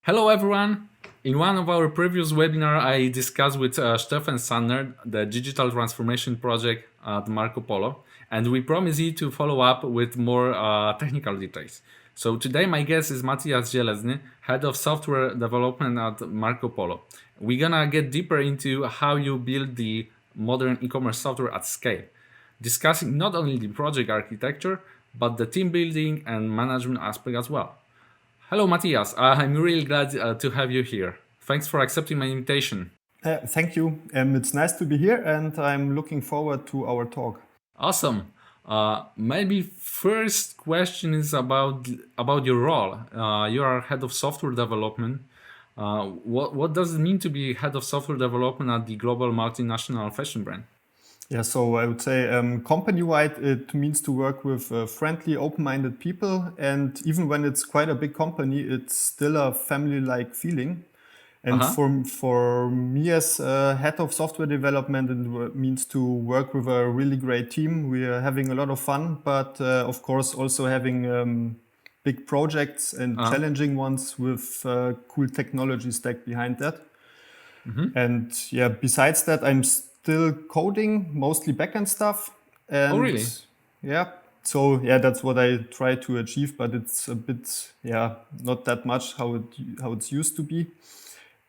Hello everyone! In one of our previous webinars, I discussed with Stefan Sanner the digital transformation project at Marc O'Polo, and we promise you to follow up with more technical details. So today my guest is Matthias Zielezny, Head of Software Development at Marc O'Polo. We're gonna get deeper into how you build the modern e-commerce software at scale, discussing not only the project architecture, but the team building and management aspect as well. Hello, Matthias. I'm really glad to have you here. Thanks for accepting my invitation. Thank you. It's nice to be here, and I'm looking forward to our talk. Awesome. Maybe first question is about your role. You are head of software development. What does it mean to be head of software development at the global multinational fashion brand? Yeah, so I would say company-wide, it means to work with friendly, open-minded people. And even when it's quite a big company, it's still a family-like feeling. And for me as head of software development, it means to work with a really great team. We are having a lot of fun, but of course also having big projects and challenging ones with cool technology stack behind that. And yeah, besides that, I'm still coding, mostly backend stuff. And Oh, really? yeah, so yeah, that's what I try to achieve, but it's a bit, not that much how it's used to be.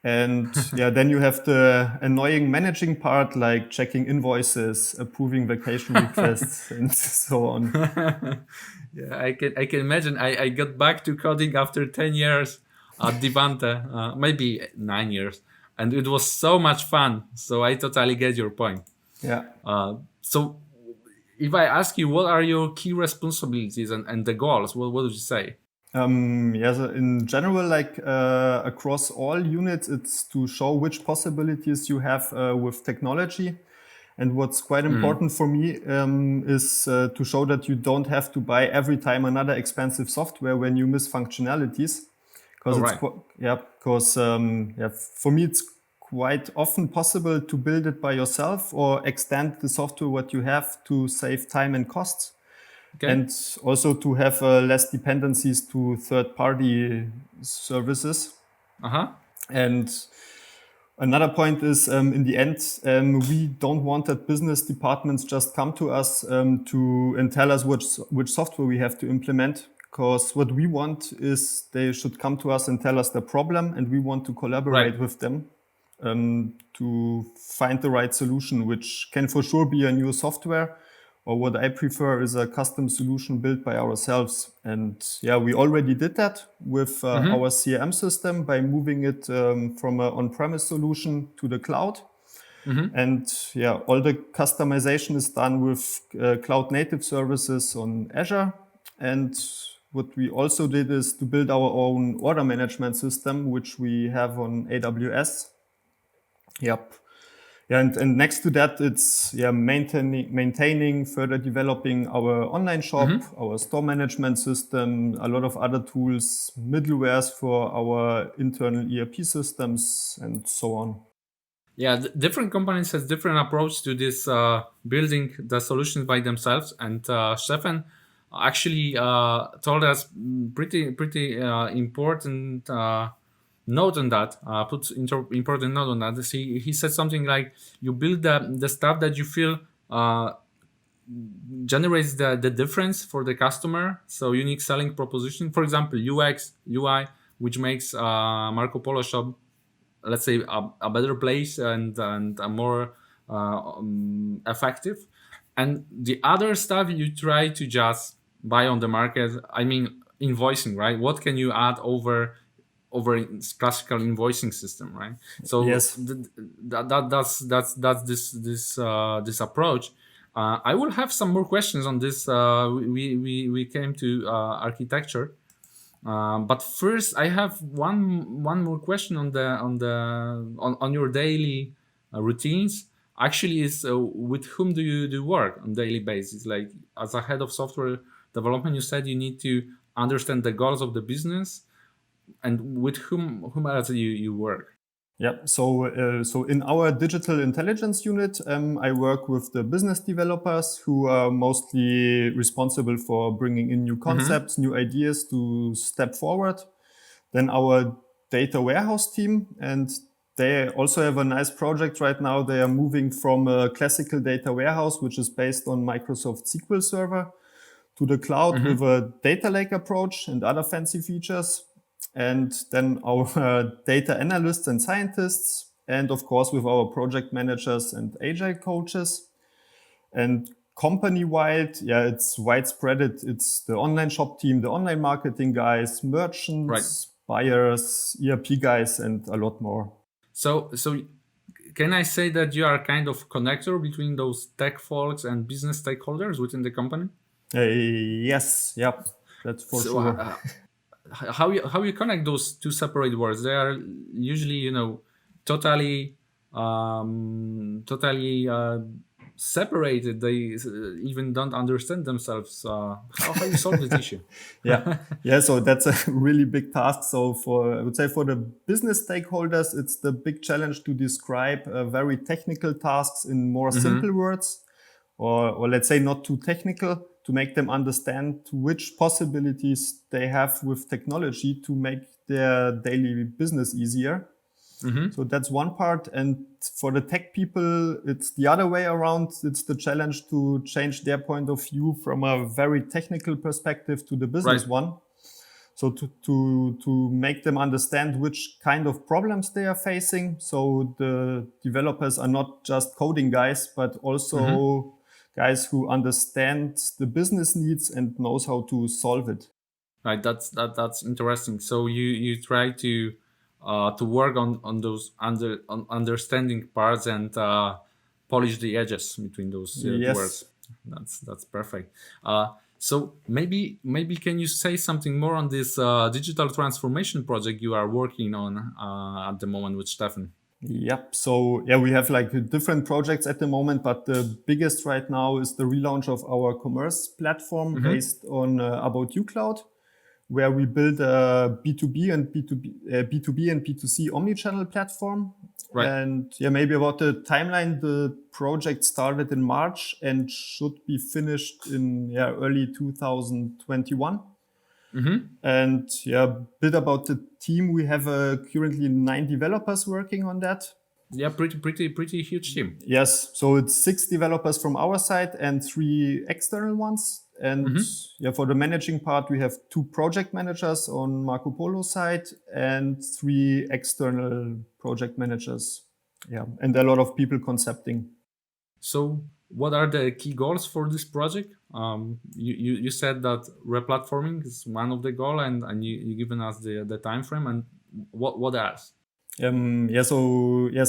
And yeah, then you have the annoying managing part, like checking invoices, approving vacation requests, and so on. Yeah, I can imagine. I got back to coding after 10 years at Divante, maybe 9 years, and it was so much fun. So I totally get your point. Yeah. So if I ask you, what are your key responsibilities and the goals, what would you say? Yeah, so in general, like across all units, it's to show which possibilities you have with technology. And what's quite important for me is to show that you don't have to buy every time another expensive software when you miss functionalities. Because for me, it's quite often possible to build it by yourself or extend the software what you have to save time and costs. Okay. And also to have less dependencies to third-party services. And another point is, in the end, we don't want that business departments just come to us and tell us which software we have to implement. Because what we want is they should come to us and tell us the problem, and we want to collaborate with them to find the right solution, which can for sure be a new software. Or what I prefer is a custom solution built by ourselves. And yeah, we already did that with our CRM system by moving it from an on-premise solution to the cloud. And yeah, all the customization is done with cloud native services on Azure. And what we also did is to build our own order management system, which we have on AWS. Yep. Yeah, and next to that, it's maintaining, further developing our online shop, our store management system, a lot of other tools, middlewares for our internal ERP systems, and so on. Yeah, different companies have different approach to this building the solutions by themselves. And Stefan actually told us pretty important note on that. Important note on that. He said something like, you build the stuff that you feel generates the difference for the customer. So unique selling proposition, for example, UX, UI, which makes Marc O'Polo shop, let's say, a better place and a more effective. And the other stuff you try to just buy on the market. I mean, invoicing, right? What can you add over classical invoicing system, right? So yes. That's this approach. I will have some more questions on this. We came to architecture, but first I have one more question on your daily routines. Actually, is with whom do you work on daily basis? Like, as a head of software development, you said you need to understand the goals of the business. And with whom else you work? Yeah. So in our digital intelligence unit, I work with the business developers who are mostly responsible for bringing in new concepts, new ideas to step forward. Then our data warehouse team, and they also have a nice project right now. They are moving from a classical data warehouse, which is based on Microsoft SQL Server, to the cloud with a data lake approach and other fancy features. And then our data analysts and scientists, and of course with our project managers and agile coaches. And company-wide, yeah, it's widespread. It's the online shop team, the online marketing guys, merchants, buyers, ERP guys, and a lot more. So can I say that you are kind of connector between those tech folks and business stakeholders within the company? Yes, yep, that's for sure. How you connect those two separate worlds? They are usually, totally separated. They even don't understand themselves. How you solve this issue? Yeah. So that's a really big task. So I would say for the business stakeholders, it's the big challenge to describe very technical tasks in more simple words, or let's say not too technical, to make them understand which possibilities they have with technology to make their daily business easier. So that's one part. And for the tech people, it's the other way around. It's the challenge to change their point of view from a very technical perspective to the business one. So to make them understand which kind of problems they are facing. So the developers are not just coding guys, but also guys who understand the business needs and knows how to solve it. Right. That's interesting. So you try to work on those understanding parts and polish the edges between those Yes. words. That's perfect. So maybe can you say something more on this digital transformation project you are working on at the moment with Stefan? Yep. So yeah, we have like different projects at the moment, but the biggest right now is the relaunch of our commerce platform based on About You Cloud, where we build a B2B and B2B and B2C omnichannel platform. Right. And yeah, maybe about the timeline, the project started in March and should be finished in early 2021. And yeah, a bit about the team. We have currently 9 developers working on that. Yeah, pretty huge team. Yes, so it's 6 developers from our side and 3 external ones. And yeah, for the managing part, we have 2 project managers on Marc O'Polo's side and 3 external project managers. Yeah, and a lot of people concepting. So what are the key goals for this project? You said that replatforming is one of the goals, and you given us the time frame. And what else?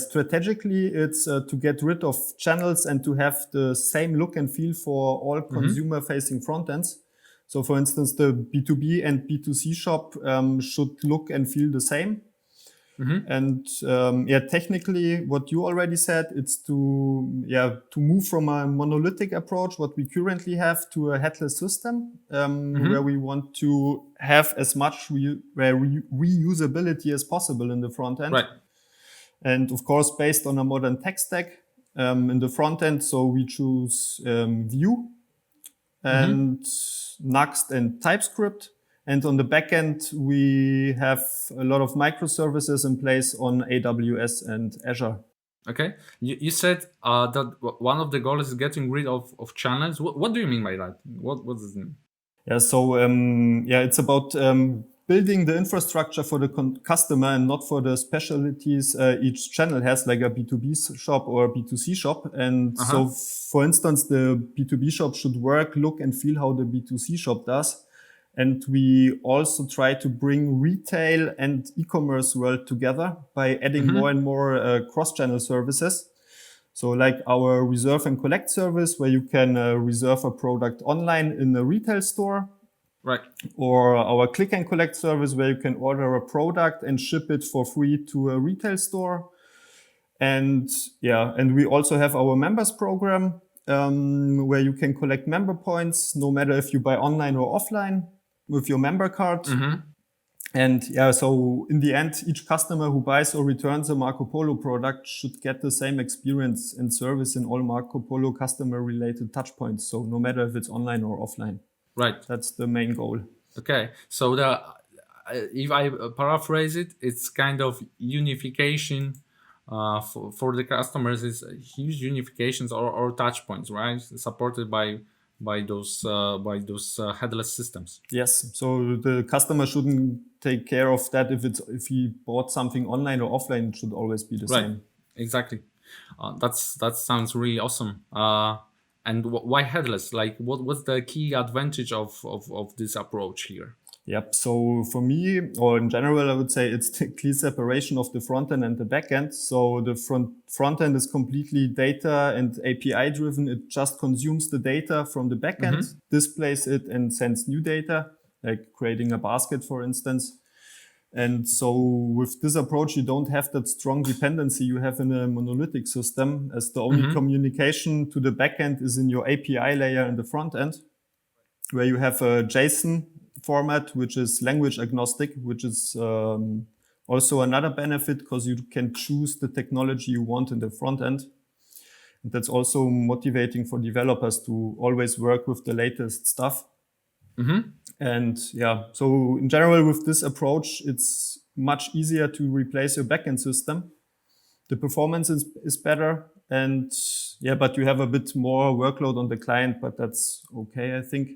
Strategically, it's to get rid of channels and to have the same look and feel for all consumer-facing front ends. So, for instance, the B2B and B2C shop should look and feel the same. And technically, what you already said, it's to move from a monolithic approach, what we currently have, to a headless system, where we want to have as much reusability as possible in the front end. Right. And of course, based on a modern tech stack in the front end, so we choose Vue and Next and TypeScript. And on the backend, we have a lot of microservices in place on AWS and Azure. Okay. You said that one of the goals is getting rid of channels. What do you mean by that? What does it mean? Yeah, so it's about building the infrastructure for the customer and not for the specialties each channel has, like a B2B shop or a B2C shop. And so, for instance, the B2B shop should work, look, and feel how the B2C shop does. And we also try to bring retail and e-commerce world together by adding more and more cross-channel services. So like our reserve and collect service, where you can reserve a product online in a retail store. Right. Or our click and collect service, where you can order a product and ship it for free to a retail store. And we also have our members program, where you can collect member points, no matter if you buy online or offline, with your member card. And yeah, so in the end, each customer who buys or returns a Marc O'Polo product should get the same experience and service in all Marc O'Polo customer-related touchpoints. So no matter if it's online or offline. Right. That's the main goal. Okay. So if I paraphrase it, it's kind of unification for the customers. Is huge unifications or touch points, right? Supported by those headless systems. Yes. So the customer shouldn't take care of that if he bought something online or offline. It should always be the same. Exactly. That sounds really awesome. And why headless? Like, what's the key advantage of this approach here? Yep. So for me, or in general, I would say it's the clear separation of the front end and the back end. So the front end is completely data and API driven. It just consumes the data from the back end, displays it, and sends new data, like creating a basket, for instance. And so with this approach, you don't have that strong dependency you have in a monolithic system, as the only communication to the backend is in your API layer in the front end, where you have a JSON format, which is language agnostic, which is also another benefit because you can choose the technology you want in the front end. And that's also motivating for developers to always work with the latest stuff. And yeah, so in general, with this approach, it's much easier to replace your backend system. The performance is better. And yeah, but you have a bit more workload on the client, but that's okay, I think.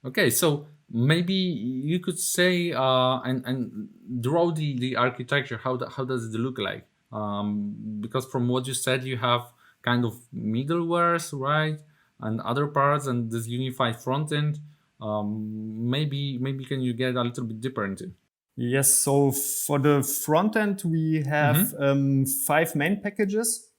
Okay, so maybe you could say and draw the architecture. How does it look like? Because from what you said, you have kind of middlewares, right, and other parts, and this unified front end. Maybe can you get a little bit deeper into? Yes. So for the front end, we have 5 main packages,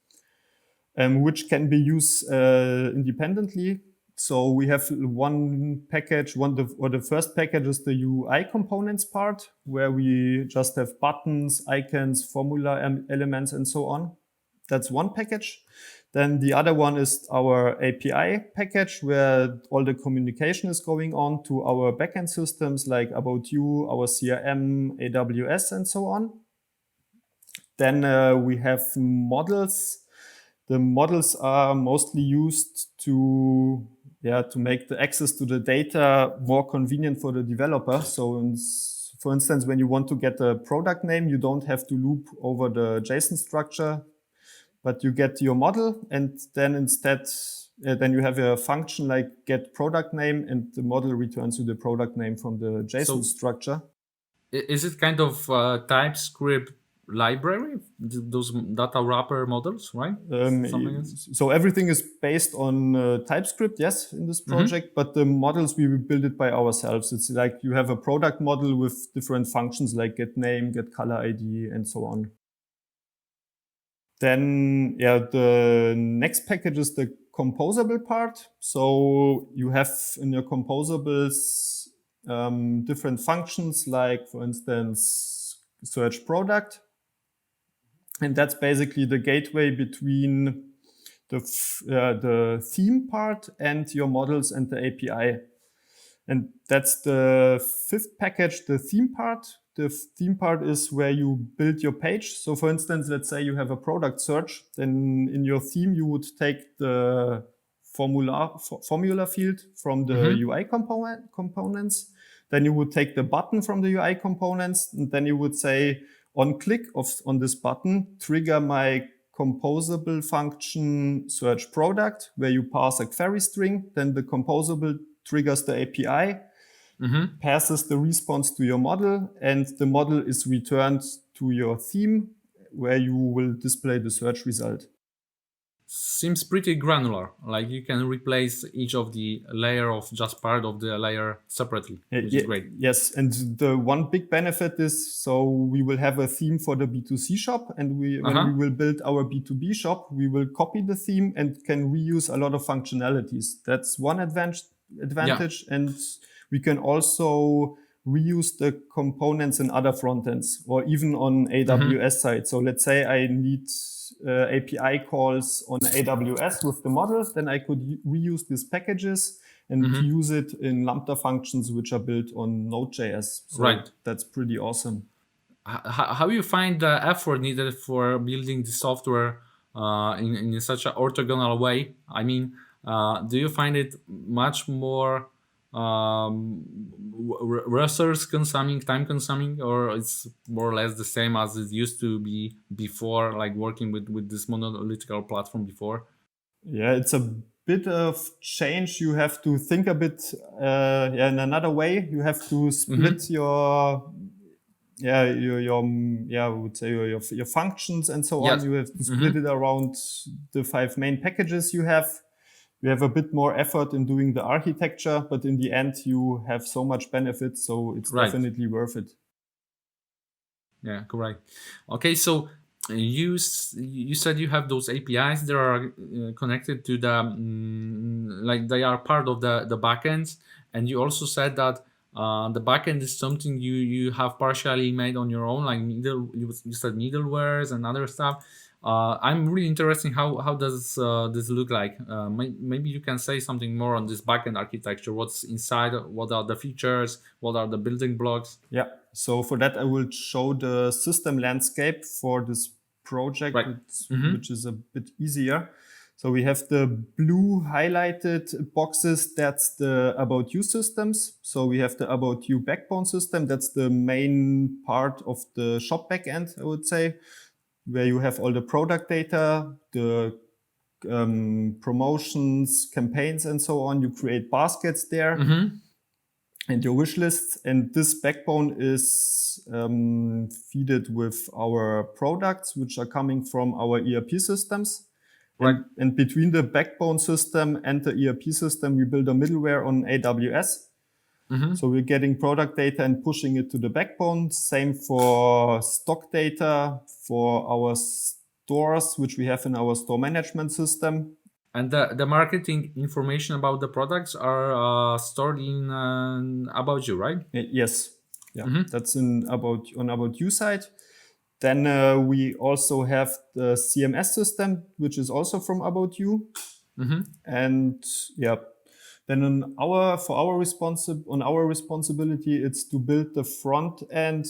which can be used independently. So we have one package, the first package is the UI components part, where we just have buttons, icons, formula elements, and so on. That's one package. Then the other one is our API package, where all the communication is going on to our backend systems like About You, our CRM, AWS, and so on. Then we have models. The models are mostly used to make the access to the data more convenient for the developer. So for instance, when you want to get a product name, you don't have to loop over the JSON structure, but you get your model, and then instead, then you have a function like get product name, and the model returns you the product name from the JSON structure. Is it kind of TypeScript library, those data wrapper models, right? So everything is based on TypeScript, yes, in this project, but the models we will build it by ourselves. It's like you have a product model with different functions like get name, get color ID, and so on. Then, the next package is the composable part. So you have in your composables different functions, like, for instance, search product. And that's basically the gateway between the theme part and your models and the API. And that's the 5th package, the theme part. The theme part is where you build your page. So for instance, let's say you have a product search, then in your theme, you would take the formula field from the UI components. Then you would take the button from the UI components, and then you would say, on click on this button, trigger my composable function search product, where you pass a query string. Then the composable triggers the API, passes the response to your model, and the model is returned to your theme, where you will display the search result. Seems pretty granular. Like you can replace each of the layer of just part of the layer separately, which is great. Yes, and the one big benefit is, so we will have a theme for the B2C shop, and when we will build our B2B shop, we will copy the theme and can reuse a lot of functionalities. That's one advantage, and we can also reuse the components in other frontends or even on AWS side. So let's say I need API calls on AWS with the model, then I could reuse these packages and use it in Lambda functions, which are built on Node.js. So that's pretty awesome. How you find the effort needed for building the software in such an orthogonal way? I mean, do you find it much more resource consuming, time consuming, or it's more or less the same as it used to be before, like working with this monolithic platform before? Yeah, it's a bit of change. You have to think a bit in another way. You have to split your I would say your functions and so on. You have to split it around the 5 main packages you have. You have a bit more effort in doing the architecture, but in the end, you have so much benefit, so it's definitely worth it. Yeah, correct. Okay, so you said you have those APIs that are connected to the like they are part of the backends, and you also said that the backend is something you have partially made on your own, like you said middlewares and other stuff. I'm really interested in how does this look like. Maybe you can say something more on this backend architecture. What's inside? What are the features? What are the building blocks? Yeah. So for that, I will show the system landscape for this project, which is a bit easier. So we have the blue highlighted boxes. That's the About You systems. So we have the About You backbone system. That's the main part of the shop backend, I would say, where you have all the product data, the promotions, campaigns, and so on. You create baskets there and your wish lists. And this backbone is feeded with our products, which are coming from our ERP systems. And between the backbone system and the ERP system, we build a middleware on AWS. So we're getting product data and pushing it to the backbone. Same for stock data for our stores, which we have in our store management system. And the marketing information about the products are stored in About You, right? Yes. Yeah, that's on About You side. Then we also have the CMS system, which is also from About You. And then on our responsibility, it's to build the front end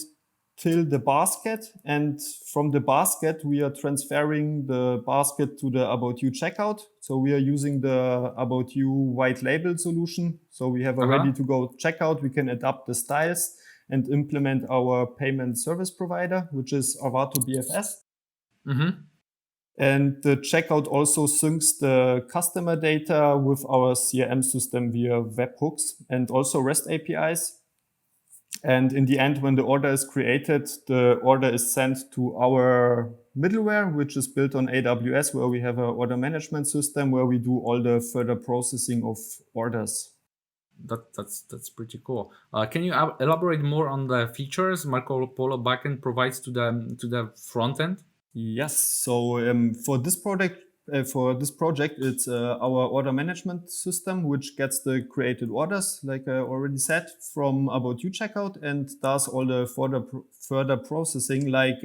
till the basket. And from the basket, we are transferring the basket to the About You checkout. So we are using the About You white label solution. So we have a ready to go checkout. We can adapt the styles and implement our payment service provider, which is Avato BFS. And the checkout also syncs the customer data with our CRM system via webhooks and also REST APIs. And in the end, when the order is created, the order is sent to our middleware, which is built on AWS, where we have an order management system where we do all the further processing of orders. That's pretty cool. Can you elaborate more on the features Marc O'Polo backend provides to the front end? Yes. So for this project, it's our order management system, which gets the created orders, like I already said, from About You checkout, and does all the further processing, like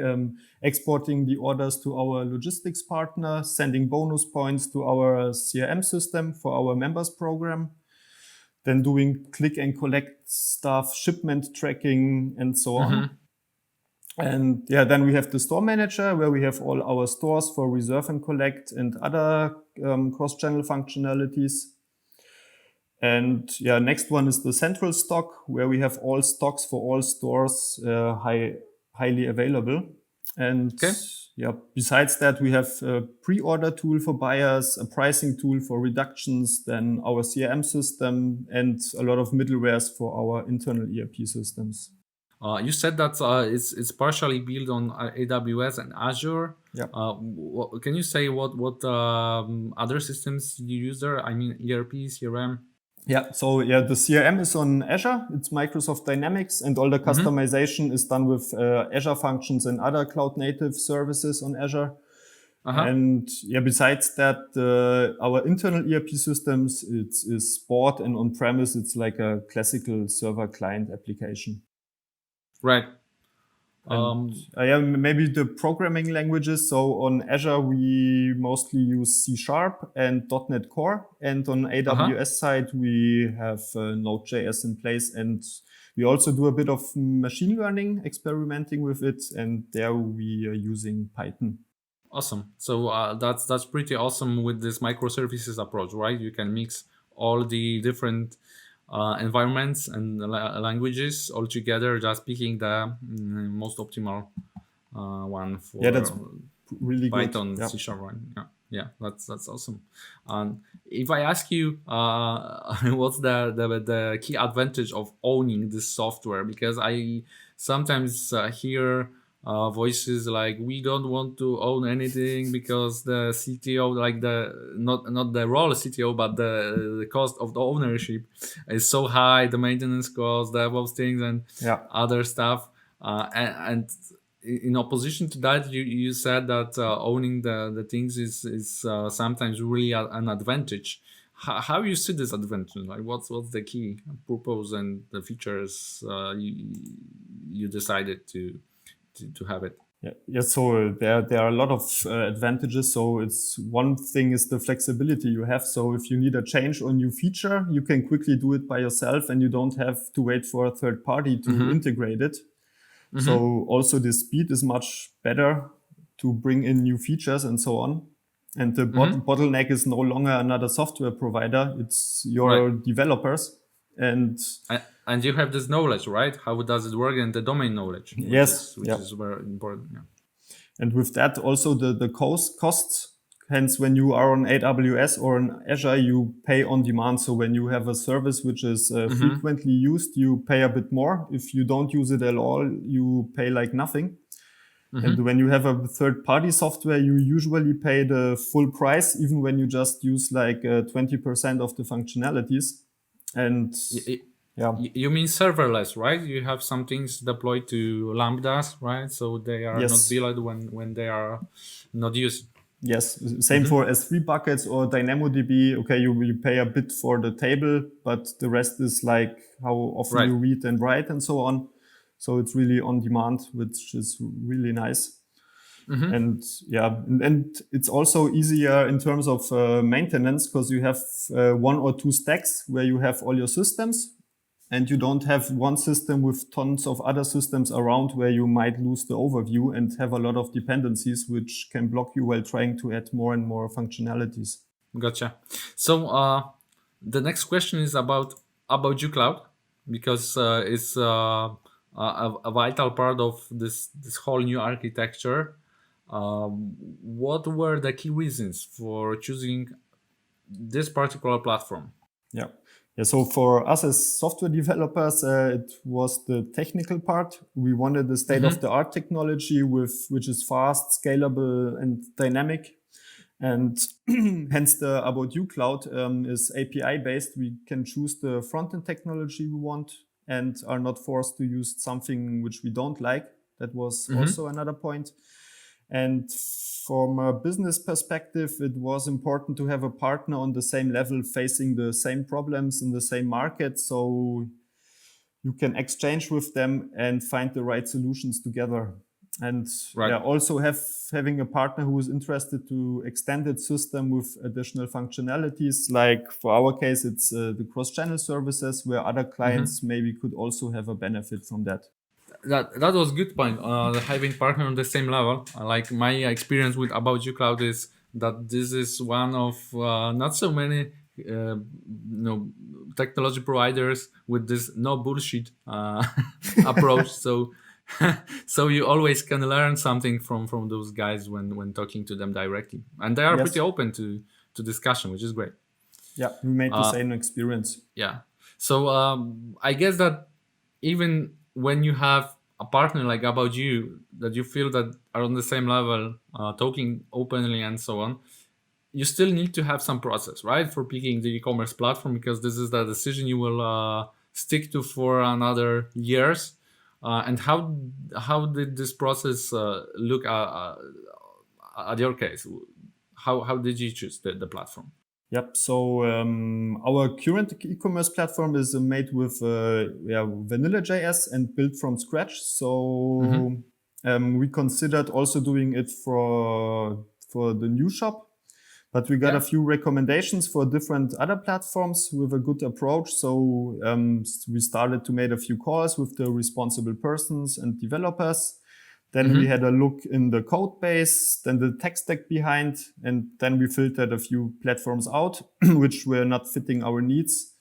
exporting the orders to our logistics partner, sending bonus points to our CRM system for our members program, then doing click and collect stuff, shipment tracking, and so on. And then we have the store manager, where we have all our stores for reserve and collect and other cross-channel functionalities. And next one is the central stock, where we have all stocks for all stores highly available. And besides that, we have a pre-order tool for buyers, a pricing tool for reductions, then our CRM system, and a lot of middlewares for our internal ERP systems. You said that it's partially built on AWS and Azure. Can you say what other systems you use there? I mean, ERP, CRM. So the CRM is on Azure. It's Microsoft Dynamics, and all the customization is done with Azure Functions and other cloud native services on Azure. And besides that, our internal ERP systems is sport, and on premise it's like a classical server client application. Right. Yeah, maybe the programming languages. So on Azure, we mostly use C# and .NET Core. And on AWS side, we have Node.js in place. And we also do a bit of machine learning, experimenting with it. And there we are using Python. Awesome. So that's pretty awesome with this microservices approach, right? You can mix all the different environments and languages all together, just picking the most optimal one for that's really Python, good. C#. Yeah, that's awesome. If I ask you, what's the key advantage of owning this software? Because I sometimes hear voices like, we don't want to own anything because the CTO, like the not the role of CTO, but the cost of the ownership is so high, the maintenance cost, DevOps things, and other stuff. And in opposition to that, you said that owning the things is sometimes really an advantage. How you see this advantage? Like what's the key purpose and the features you decided to have it? Yeah. So there are a lot of advantages. So it's one thing is the flexibility you have. So if you need a change or new feature, you can quickly do it by yourself, and you don't have to wait for a third party to integrate it. So also the speed is much better to bring in new features and so on. And the bottleneck is no longer another software provider. It's your developers. And you have this knowledge, right? How does it work, and the domain knowledge, which is very important. Yeah. And with that, also the costs. Hence, when you are on AWS or on Azure, you pay on demand. So when you have a service which is frequently used, you pay a bit more. If you don't use it at all, you pay like nothing. And when you have a third-party software, you usually pay the full price, even when you just use like 20% of the functionalities. And you mean serverless, right? You have some things deployed to Lambdas, right? So they are not billed when they are not used. Yes, same for S3 buckets or DynamoDB. Okay, you pay a bit for the table, but the rest is like how often you read and write and so on. So it's really on demand, which is really nice. And and it's also easier in terms of maintenance, because you have one or two stacks where you have all your systems, and you don't have one system with tons of other systems around where you might lose the overview and have a lot of dependencies, which can block you while trying to add more and more functionalities. Gotcha. So the next question is about you cloud, because it's a vital part of this whole new architecture. What were the key reasons for choosing this particular platform? Yeah. So for us as software developers, it was the technical part. We wanted the state-of-the-art technology which is fast, scalable, and dynamic. And hence the About You Cloud is API-based. We can choose the front-end technology we want and are not forced to use something which we don't like. That was also another point. And from a business perspective, it was important to have a partner on the same level, facing the same problems in the same market, so you can exchange with them and find the right solutions together. And also having a partner who is interested to extend its system with additional functionalities. Like for our case, it's the cross-channel services, where other clients maybe could also have a benefit from that. That was a good point. Having partner on the same level. Like my experience with About You Cloud is that this is one of not so many technology providers with this no bullshit approach. So you always can learn something from those guys when talking to them directly, and they are pretty open to discussion, which is great. Yeah, we made the same experience. Yeah. So I guess that even when you have a partner like About You, that you feel that are on the same level, talking openly and so on, you still need to have some process, right, for picking the e-commerce platform, because this is the decision you will stick to for another years. And how did this process look at your case? How did you choose the platform? Yep. So our current e-commerce platform is made with Vanilla.js and built from scratch. So We considered also doing it for the new shop, but we got a few recommendations for different other platforms with a good approach. So we started to make a few calls with the responsible persons and developers. Then we had a look in the code base, then the tech stack behind, and then we filtered a few platforms out, which were not fitting our needs.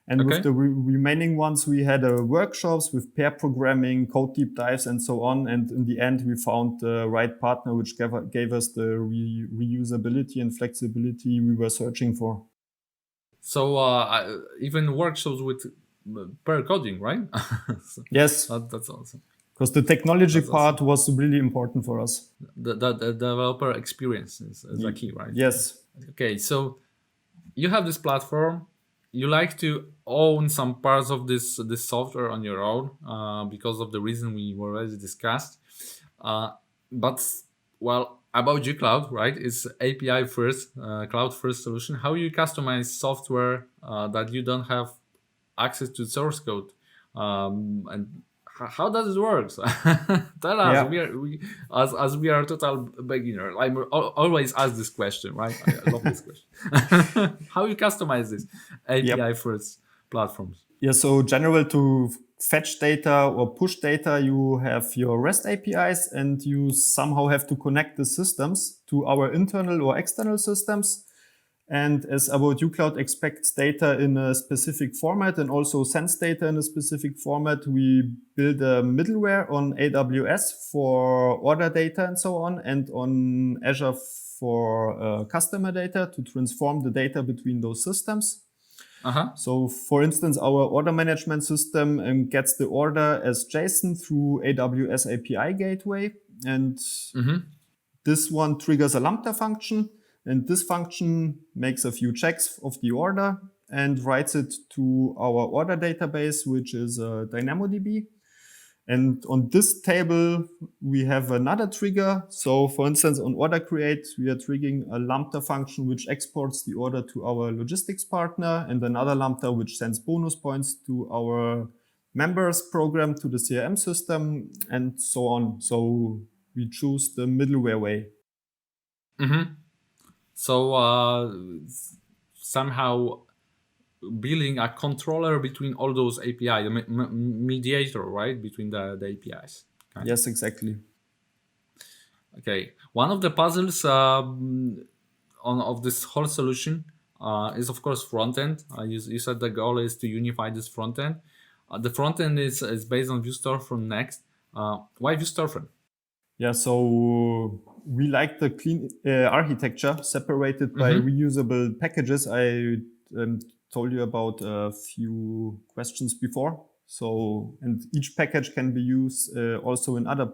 And with the remaining ones, we had workshops with pair programming, code deep dives, and so on. And in the end, we found the right partner, which gave us the reusability and flexibility we were searching for. So even workshops with pair coding, right? Yes. That's awesome. Because the technology part was really important for us. The developer experience is the key, right? Yes. Okay, so you have this platform. You like to own some parts of this software on your own because of the reason we already discussed. But about uCloud, right? It's API first, cloud first solution. How you customize software that you don't have access to source code, and how does it work? Tell us. We are total beginner. I always ask this question, right? I love this question. How you customize this API first platforms? Yeah, so general to fetch data or push data, you have your REST APIs, and you somehow have to connect the systems to our internal or external systems. And as About uCloud expects data in a specific format and also sends data in a specific format, we build a middleware on AWS for order data and so on, and on Azure for customer data to transform the data between those systems. So, for instance, our order management system gets the order as JSON through AWS API gateway, and this one triggers a Lambda function. And this function makes a few checks of the order and writes it to our order database, which is DynamoDB. And on this table, we have another trigger. So for instance, on order create, we are triggering a Lambda function, which exports the order to our logistics partner, and another Lambda, which sends bonus points to our members program, to the CRM system, and so on. So we choose the middleware way. So somehow building a controller between all those APIs, a mediator, right, between the APIs. Yes, exactly. Okay, one of the puzzles of this whole solution is of course frontend. You said the goal is to unify this frontend. The frontend is based on Vue Storefront Next. Why Vue Storefront? Yeah, so we like the clean architecture separated by reusable packages. I told you about a few questions before. So, and each package can be used also in other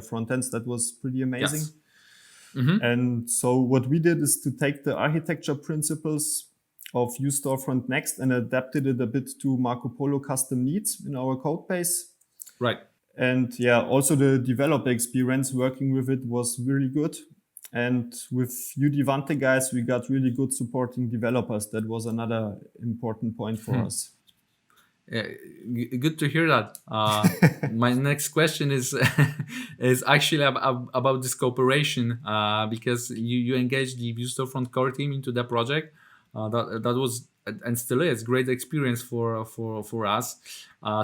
front ends. That was pretty amazing. Yes. And so what we did is to take the architecture principles of Vue Storefront Next and adapted it a bit to Marc O'Polo custom needs in our code base. Right. And yeah, also the developer experience working with it was really good. And with you Divante guys, we got really good supporting developers. That was another important point for us. Yeah, good to hear that. My next question is actually about this cooperation because you engaged the Vue Storefront core team into the project. That was and still is great experience for us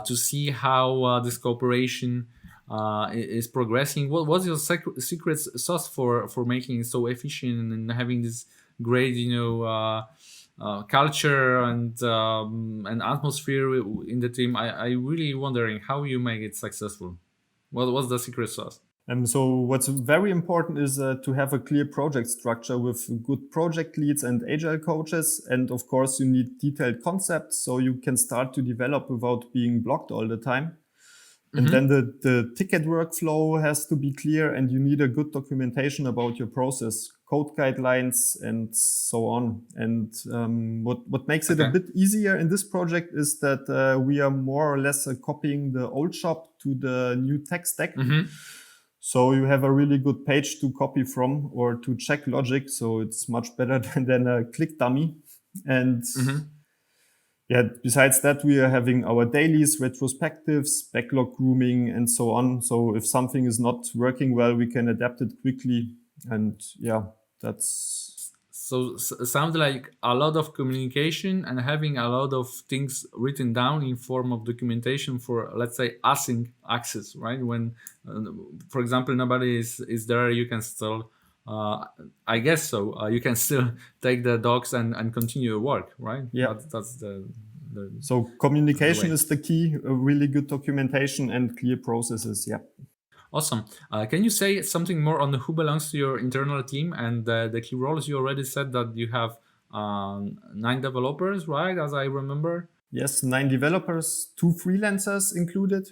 to see how this cooperation is progressing. What was your secret sauce for making it so efficient and having this great culture and atmosphere in the team? I really wondering how you make it successful. What was the secret sauce? So what's very important is to have a clear project structure with good project leads and agile coaches. And of course, you need detailed concepts so you can start to develop without being blocked all the time. And then the ticket workflow has to be clear, and you need a good documentation about your process, code guidelines, and so on. And what makes it a bit easier in this project is that we are more or less copying the old shop to the new tech stack. So you have a really good page to copy from or to check logic. So it's much better than a click dummy. And yeah, besides that, we are having our dailies, retrospectives, backlog grooming, and so on. So if something is not working well, we can adapt it quickly. And yeah, that's... So sounds like a lot of communication and having a lot of things written down in form of documentation for, let's say, async access, right? When, for example, nobody is there, you can still, I guess so, you can still take the docs and continue your work, right? Yeah. That's So communication is the key, a really good documentation and clear processes. Yeah. Awesome. Can you say something more on who belongs to your internal team and the key roles? You already said that you have 9 developers, right? As I remember. Yes, 9 developers, 2 freelancers included.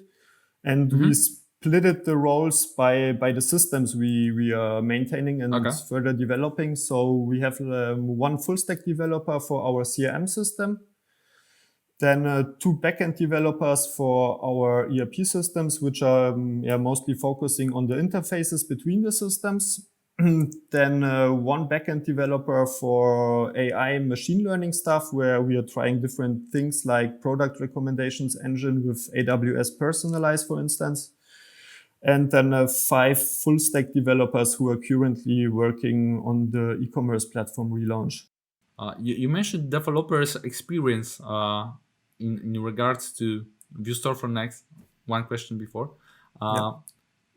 And we split the roles by the systems we are maintaining and further developing. So we have 1 full stack developer for our CRM system. Then 2 backend developers for our ERP systems, which are mostly focusing on the interfaces between the systems. Then 1 backend developer for AI machine learning stuff, where we are trying different things like product recommendations engine with AWS Personalize, for instance. And then 5 full stack developers who are currently working on the e-commerce platform relaunch. You mentioned developers' experience in regards to Vue Store for Next. One question before.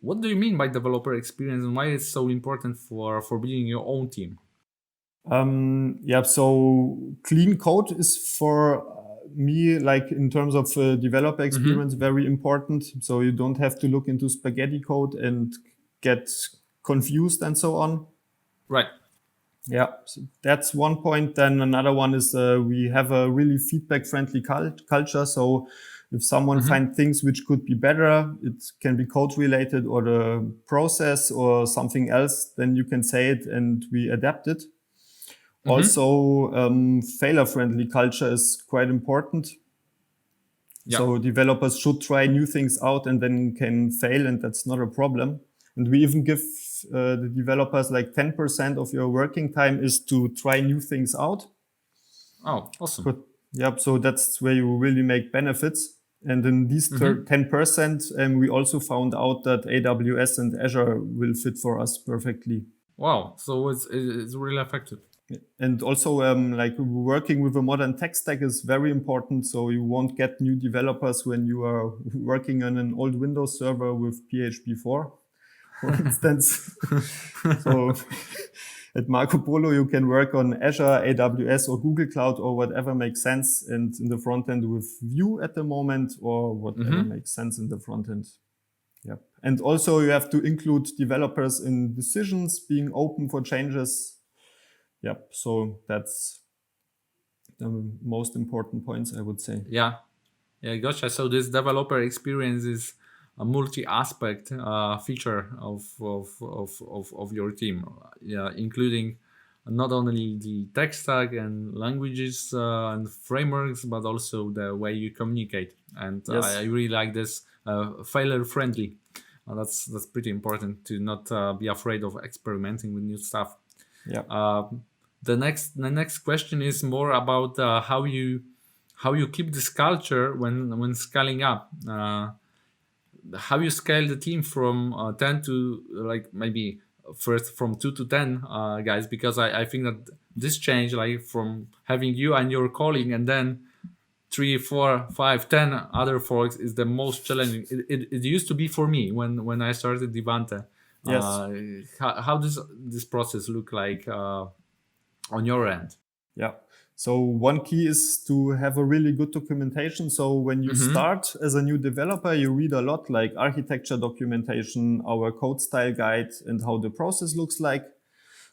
What do you mean by developer experience, and why it's so important for building your own team? So clean code is for me, like in terms of developer experience, very important. So you don't have to look into spaghetti code and get confused and so on. Right. Yeah, so that's one point. Then another one is we have a really feedback-friendly culture. So if someone finds things which could be better, it can be code-related or the process or something else, then you can say it and we adapt it. Also, failure-friendly culture is quite important. So developers should try new things out and then can fail, and that's not a problem. And we even give the developers like 10% of your working time is to try new things out. Oh, awesome. But, so that's where you really make benefits. And in these 10%, we also found out that AWS and Azure will fit for us perfectly. Wow, so it's really effective. And also, like working with a modern tech stack is very important. So you won't get new developers when you are working on an old Windows server with PHP 4, for instance. So at Marc O'Polo, you can work on Azure, AWS, or Google Cloud, or whatever makes sense. And in the front end with Vue at the moment, or whatever makes sense in the front end. Yep. And also, you have to include developers in decisions, being open for changes. Yep. So that's the most important points, I would say. Yeah, gotcha. So this developer experience is a multi-aspect feature of your team, including not only the tech stack and languages and frameworks, but also the way you communicate. And I really like this failure friendly. That's pretty important to not be afraid of experimenting with new stuff. Yeah. The next question is more about how you keep this culture when scaling up. How you scale the team from 10 to like maybe first from 2 to 10 guys, because I think that this change, like from having you and your colleague and then 3, 4, 5, 10 other folks, is the most challenging. It used to be for me when I started Divante. Yes. How does this process look like on your end? Yeah. So one key is to have a really good documentation. So when you start as a new developer, you read a lot like architecture documentation, our code style guide, and how the process looks like.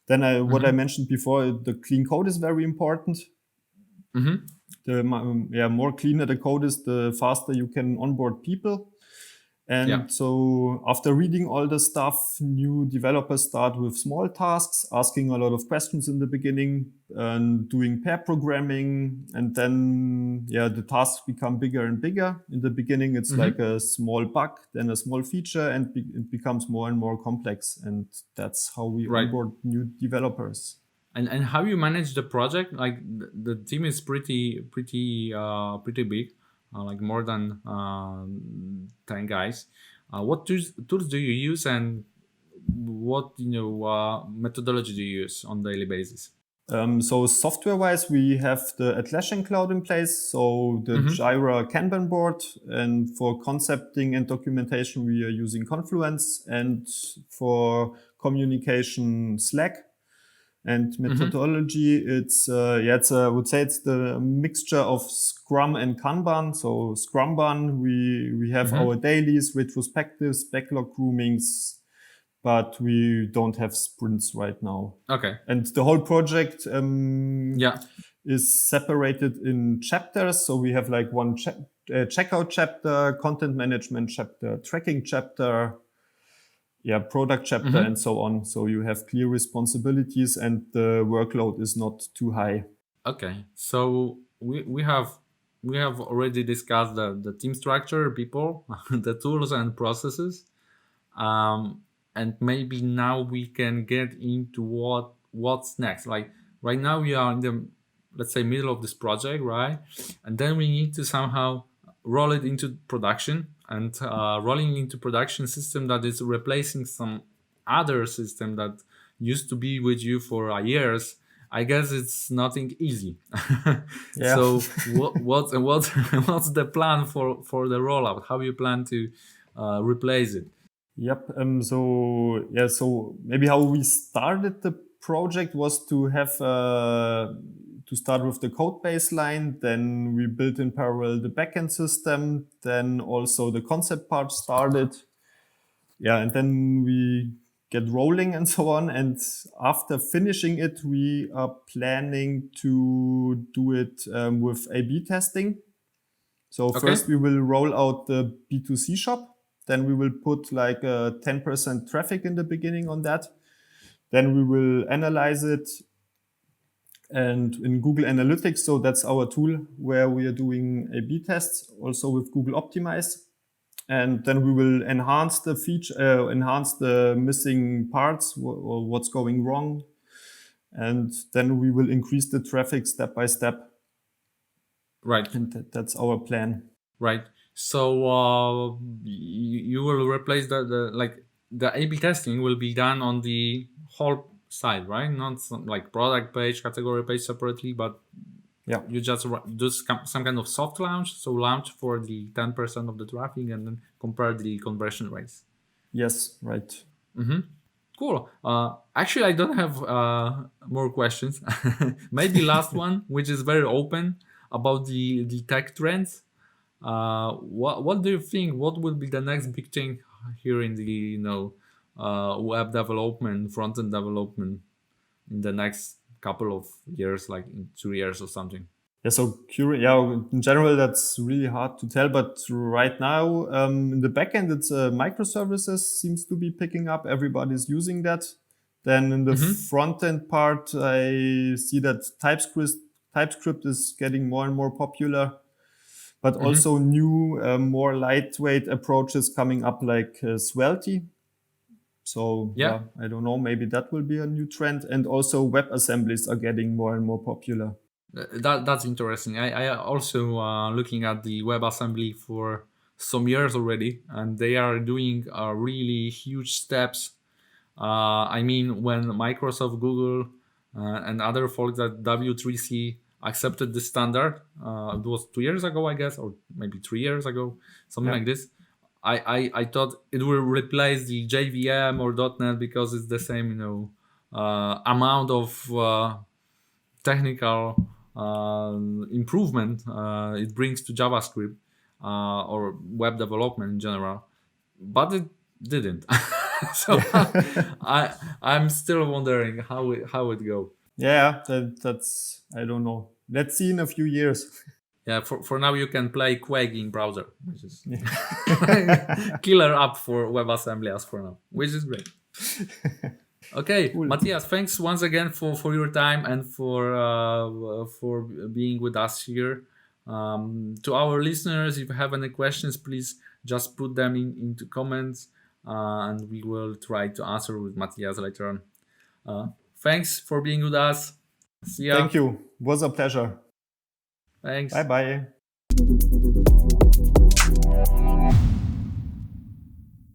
Then what I mentioned before, the clean code is very important. The more cleaner the code is, the faster you can onboard people. And so after reading all the stuff, new developers start with small tasks, asking a lot of questions in the beginning, and doing pair programming. And then, the tasks become bigger and bigger. In the beginning, it's like a small bug, then a small feature, and it becomes more and more complex. And that's how we onboard new developers. And how you manage the project? Like the team is pretty big, like more than 10 guys. What tools do you use, and what methodology do you use on daily basis? So software-wise, we have the Atlassian cloud in place, so the Jira Kanban board, and for concepting and documentation, we are using Confluence, and for communication, Slack. And methodology, I would say it's the mixture of Scrum and Kanban. So Scrumban, we have our dailies, retrospectives, backlog groomings, but we don't have sprints right now. Okay. And the whole project is separated in chapters. So we have like one checkout chapter, content management chapter, tracking chapter, product chapter, and so on. So you have clear responsibilities and the workload is not too high. Okay. So we have already discussed the team structure, people, the tools and processes. And maybe now we can get into what's next. Like right now we are in the, let's say, middle of this project, right? And then we need to somehow roll it into production, and rolling into production system that is replacing some other system that used to be with you for years. I guess it's nothing easy. So what's the plan for the rollout? How you plan to replace it? Yep. So maybe how we started the project was to have to start with the code baseline. Then we built in parallel the backend system. Then also the concept part started. And then we get rolling and so on. And after finishing it, we are planning to do it with A/B testing. So first we will roll out the B2C shop. Then we will put like 10% traffic in the beginning on that. Then we will analyze it and in Google Analytics. So that's our tool where we are doing A/B tests, also with Google Optimize. And then we will enhance the feature, enhance the missing parts or what's going wrong. And then we will increase the traffic step by step. Right. And that's our plan. Right. So you will replace the A/B testing will be done on the whole side, right? Not like product page, category page separately, but you just do some kind of soft launch. So launch for the 10% of the traffic and then compare the conversion rates. Yes, right. Cool. Actually, I don't have more questions. Maybe last one, which is very open about the tech trends. What do you think? What will be the next big thing here in the web development, front-end development in the next couple of years, like in 2 years or something? So in general, that's really hard to tell. But right now, in the backend, it's microservices seems to be picking up. Everybody's using that. Then in the front-end part, I see that TypeScript is getting more and more popular. But also new, more lightweight approaches coming up like Svelte. So I don't know, maybe that will be a new trend. And also web assemblies are getting more and more popular. That's interesting. I also looking at the WebAssembly for some years already, and they are doing really huge steps. I mean, when Microsoft, Google, and other folks at W3C accepted the standard, it was 2 years ago, I guess, or maybe 3 years ago, something like this. I thought it will replace the JVM or .NET because it's the same, amount of technical improvement it brings to JavaScript or web development in general, but it didn't. So I'm still wondering how it go. That's I don't know. Let's see in a few years. For now you can play Quake in browser, which is killer app for WebAssembly as for now, which is great. Okay, cool. Matthias, thanks once again for your time and for being with us here. To our listeners, if you have any questions, please just put them into comments, and we will try to answer with Matthias later on. Thanks for being with us. See ya. Thank you. It was a pleasure. Thanks. Bye-bye.